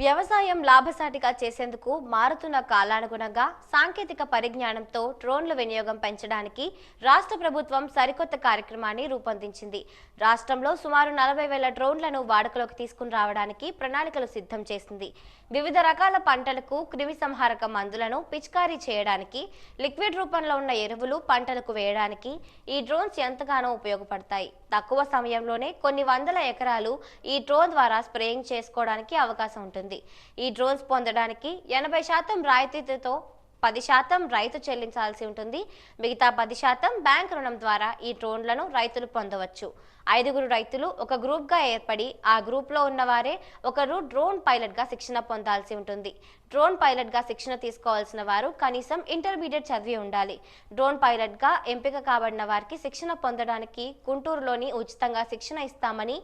వ్యవసాయం లాభసాటిగా చేసేందుకు మారుతున్న కాలానుగుణంగా సాంకేతిక పరిజ్ఞానంతో డ్రోన్ల వినియోగం పెంచడానికి రాష్ట్ర ప్రభుత్వం సరికొత్త కార్యక్రమాన్ని రూపొందించింది. రాష్ట్రంలో సుమారు 40,000 డ్రోన్లను వాడుకలోకి తీసుకుని రావడానికి ప్రణాళికలు సిద్ధం చేసింది. వివిధ రకాల పంటలకు క్రిమిసంహారక మందులను పిచికారీ చేయడానికి, లిక్విడ్ రూపంలో ఉన్న ఎరువులు పంటలకు వేయడానికి ఈ డ్రోన్స్ ఎంతగానో ఉపయోగపడతాయి. తక్కువ సమయంలోనే కొన్ని వందల ఎకరాలు ఈ డ్రోన్ ద్వారా స్ప్రేయింగ్ చేసుకోవడానికి అవకాశం ఉంటుంది. ఈ డ్రోన్స్ పొందడానికి 80% రాయితీతో 10% రైతు చెల్లించాల్సి ఉంటుంది. మిగతా 10% బ్యాంక్ రుణం ద్వారా ఈ డ్రోన్లను రైతులు పొందవచ్చు. 5 రైతులు ఒక గ్రూప్ గా ఏర్పడి ఆ గ్రూప్ లో ఉన్నవారే ఒకరు డ్రోన్ పైలట్ గా శిక్షణ పొందాల్సి ఉంటుంది. డ్రోన్ పైలట్ గా శిక్షణ తీసుకోవాల్సిన వారు కనీసం ఇంటర్మీడియట్ చదివి ఉండాలి. డ్రోన్ పైలట్ గా ఎంపిక కాబడిన వారికి శిక్షణ పొందడానికి గుంటూరులోని ఉచితంగా శిక్షణ ఇస్తామని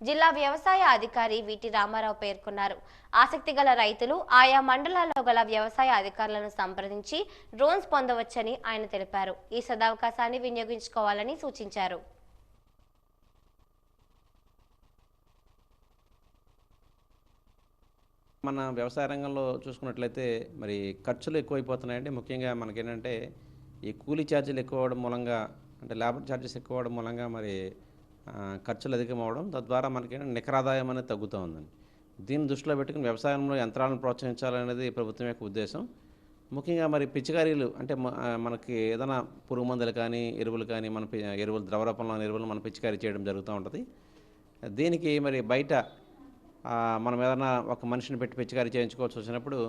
జిల్లా వ్యవసాయ అధికారి విటి రామారావు పేర్కొన్నారు. ఆసక్తి గల రైతులు ఆయా మండలాల్లో గల వ్యవసాయ అధికారులను సంప్రదించి డ్రోన్స్ పొందవచ్చని ఆయన తెలిపారు. ఈ సదవకాశాన్ని వినియోగించుకోవాలని సూచించారు. మన వ్యవసాయ రంగంలో చూసుకున్నట్లయితే మరి ఖర్చులు ఎక్కువైపోతున్నాయండి. ముఖ్యంగా మనకేంటంటే ఈ కూలీ ఛార్జీలు ఎక్కువ అవ్వడం మూలంగా, అంటే లేబర్ ఛార్జెస్ ఎక్కువ అవ్వడం మూలంగా మరి ఖర్చులు అధికమవడం, తద్వారా మనకేంటంటే నికర ఆదాయం అనేది తగ్గుతూ ఉందండి. దీన్ని దృష్టిలో పెట్టుకుని వ్యవసాయంలో యంత్రాలను ప్రోత్సహించాలనేది ప్రభుత్వం యొక్క ఉద్దేశం. ముఖ్యంగా మరి పిచికారీలు అంటే మనకి ఏదైనా పురుగు మందులు కానీ ఎరువులు కానీ ఎరువులు ద్రవ రూపంలో ఎరువులు మనం పిచికారీ చేయడం జరుగుతూ ఉంటుంది. దీనికి మరి బయట మనం ఏదైనా ఒక మనిషిని పెట్టి పిచికారీ చేయించుకోవాల్సి వచ్చినప్పుడు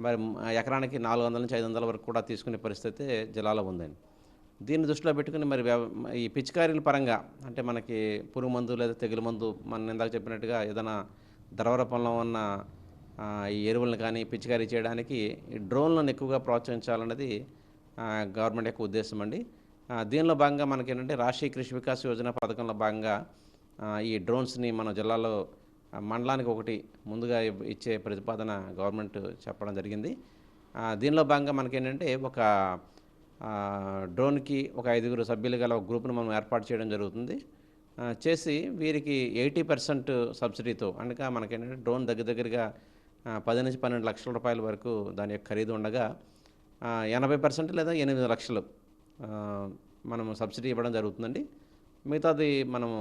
మరి ఎకరానికి 400 నుంచి 500 వరకు కూడా తీసుకునే పరిస్థితి జిల్లాలో ఉందండి. దీన్ని దృష్టిలో పెట్టుకుని మరి ఈ పిచికారీల పరంగా అంటే మనకి పురుగు మందు లేదా తెగులు మందు మనం ఇందాక చెప్పినట్టుగా ఏదైనా ద్రవ రూపంలో ఉన్న ఈ ఎరువులను కానీ పిచికారీ చేయడానికి ఈ డ్రోన్లను ఎక్కువగా ప్రోత్సహించాలన్నది గవర్నమెంట్ యొక్క ఉద్దేశం అండి. దీనిలో భాగంగా మనకేంటంటే రాష్ట్రీయ కృషి వికాస్ యోజన పథకంలో భాగంగా ఈ డ్రోన్స్ని మన జిల్లాలో మండలానికి ఒకటి ముందుగా ఇచ్చే ప్రతిపాదన గవర్నమెంట్ చెప్పడం జరిగింది. దీనిలో భాగంగా మనకేంటంటే ఒక డ్రోన్కి ఒక 5 సభ్యులు గల ఒక గ్రూప్ను మనం ఏర్పాటు చేయడం జరుగుతుంది. చేసి వీరికి 80% సబ్సిడీతో, అనగా మనకేంటంటే డ్రోన్ దగ్గరగా 10 నుంచి 12 లక్షల రూపాయల వరకు దాని యొక్క ఖరీదు ఉండగా 80% లేదా 8 లక్షలు మనము సబ్సిడీ ఇవ్వడం జరుగుతుందండి. మిగతాది మనము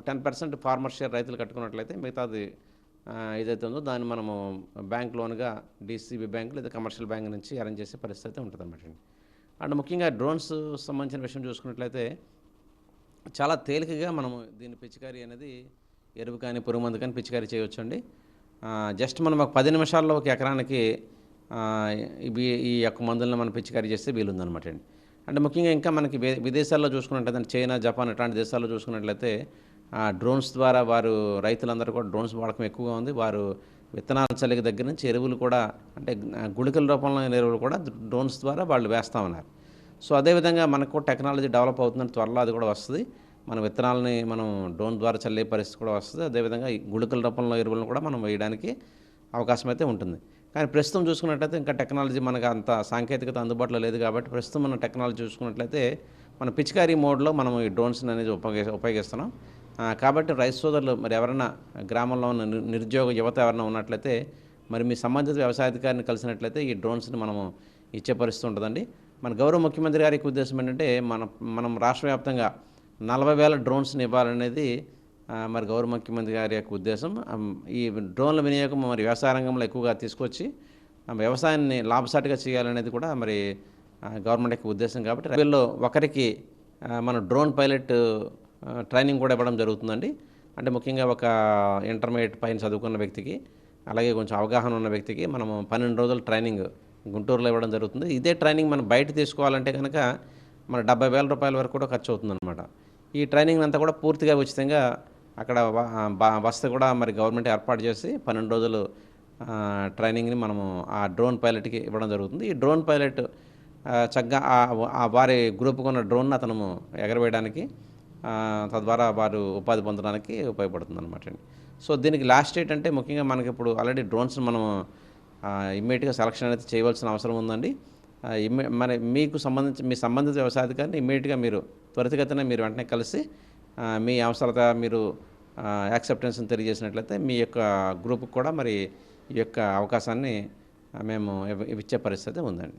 10% ఫార్మర్ షేర్ రైతులు కట్టుకున్నట్లయితే మిగతాది ఏదైతే ఉందో దాన్ని మనము బ్యాంక్ లోన్గా డీసీబీ బ్యాంక్ లేదా కమర్షియల్ బ్యాంక్ నుంచి అరేంజ్ చేసే పరిస్థితి ఉంటుంది అన్నమాట. అండ్ ముఖ్యంగా డ్రోన్స్ సంబంధించిన విషయం చూసుకున్నట్లయితే చాలా తేలికగా మనము దీన్ని పిచికారీ అనేది ఎరువు కానీ పురుగు మందు కానీ పిచికారీ చేయవచ్చు అండి. జస్ట్ మనం ఒక 10 నిమిషాల్లో ఒక ఎకరానికి ఈ యొక్క మందులను మనం పిచికారీ చేస్తే వీలుందనమాట అండి. అంటే ముఖ్యంగా ఇంకా మనకి విదేశాల్లో చూసుకున్నట్లయితే చైనా, జపాన్ ఇట్లాంటి దేశాల్లో చూసుకున్నట్లయితే డ్రోన్స్ ద్వారా వారు రైతులందరూ కూడా డ్రోన్స్ వాడకం ఎక్కువగా ఉంది. వారు విత్తనాల చల్లిక దగ్గర నుంచి ఎరువులు కూడా, అంటే గుళికల రూపంలో ఎరువులు కూడా డ్రోన్స్ ద్వారా వాళ్ళు వేస్తూ ఉన్నారు. సో అదేవిధంగా మనకు టెక్నాలజీ డెవలప్ అవుతుందని త్వరలో అది కూడా వస్తుంది. మన విత్తనాలని మనం డ్రోన్ ద్వారా చల్లే పరిస్థితి కూడా వస్తుంది. అదేవిధంగా ఈ గుళికల రూపంలో ఎరువులను కూడా మనం వేయడానికి అవకాశం అయితే ఉంటుంది. కానీ ప్రస్తుతం చూసుకున్నట్లయితే ఇంకా టెక్నాలజీ మనకు అంత సాంకేతికత అందుబాటులో లేదు కాబట్టి ప్రస్తుతం మన టెక్నాలజీ చూసుకున్నట్లయితే మన పిచికారీ మోడ్లో మనం ఈ డ్రోన్స్ అనేది ఉపయోగిస్తున్నాం. కాబట్టి రైతు సోదరులు మరి ఎవరైనా గ్రామంలో ఉన్న నిరుద్యోగ యువత ఎవరైనా ఉన్నట్లయితే మరి మీ సంబంధిత వ్యవసాయాధికారిని కలిసినట్లయితే ఈ డ్రోన్స్ని మనము ఇచ్చే పరిస్థితి ఉంటుందండి. మన గౌరవ ముఖ్యమంత్రి గారికి ఉద్దేశం ఏంటంటే మనం రాష్ట్ర వ్యాప్తంగా 40,000 డ్రోన్స్ని ఇవ్వాలనేది మరి గౌరవ ముఖ్యమంత్రి గారి యొక్క ఉద్దేశం. ఈ డ్రోన్ల వినియోగం మరి వ్యవసాయ రంగంలో ఎక్కువగా తీసుకొచ్చి వ్యవసాయాన్ని లాభసాటిగా చేయాలనేది కూడా మరి గవర్నమెంట్ యొక్క ఉద్దేశం. కాబట్టి రైతుల్లో ఒకరికి మన డ్రోన్ పైలట్ ట్రైనింగ్ కూడా ఇవ్వడం జరుగుతుందండి. అంటే ముఖ్యంగా ఒక ఇంటర్మీడియట్ పైన చదువుకున్న వ్యక్తికి, అలాగే కొంచెం అవగాహన ఉన్న వ్యక్తికి మనము 12 రోజుల ట్రైనింగ్ గుంటూరులో ఇవ్వడం జరుగుతుంది. ఇదే ట్రైనింగ్ మనం బయట తీసుకోవాలంటే కనుక మన 70,000 రూపాయల వరకు కూడా ఖర్చు అవుతుందన్నమాట. ఈ ట్రైనింగ్ అంతా కూడా పూర్తిగా ఉచితంగా అక్కడ వసతి కూడా మరి గవర్నమెంట్ ఏర్పాటు చేసి 12 రోజులు ట్రైనింగ్ని మనము ఆ డ్రోన్ పైలట్కి ఇవ్వడం జరుగుతుంది. ఈ డ్రోన్ పైలట్ చక్కగా వారి గ్రూప్కు ఉన్న డ్రోన్ అతను ఎగరవేయడానికి, తద్వారా వారు ఉపాధి పొందడానికి ఉపయోగపడుతుంది అనమాట అండి. సో దీనికి లాస్ట్ డేట్ అంటే ముఖ్యంగా మనకి ఇప్పుడు ఆల్రెడీ డ్రోన్స్ మనం ఇమ్మీడియట్గా సెలక్షన్ అనేది చేయవలసిన అవసరం ఉందండి. మరి మీ సంబంధిత వ్యవసాయాధికారిని ఇమ్మీడియట్గా మీరు త్వరితగతిన మీరు వెంటనే కలిసి మీ అవసరత మీరు యాక్సెప్టెన్స్ని తెలియజేసినట్లయితే మీ యొక్క గ్రూప్కి కూడా మరి ఈ యొక్క అవకాశాన్ని మేము ఇచ్చే పరిస్థితి ఉందండి.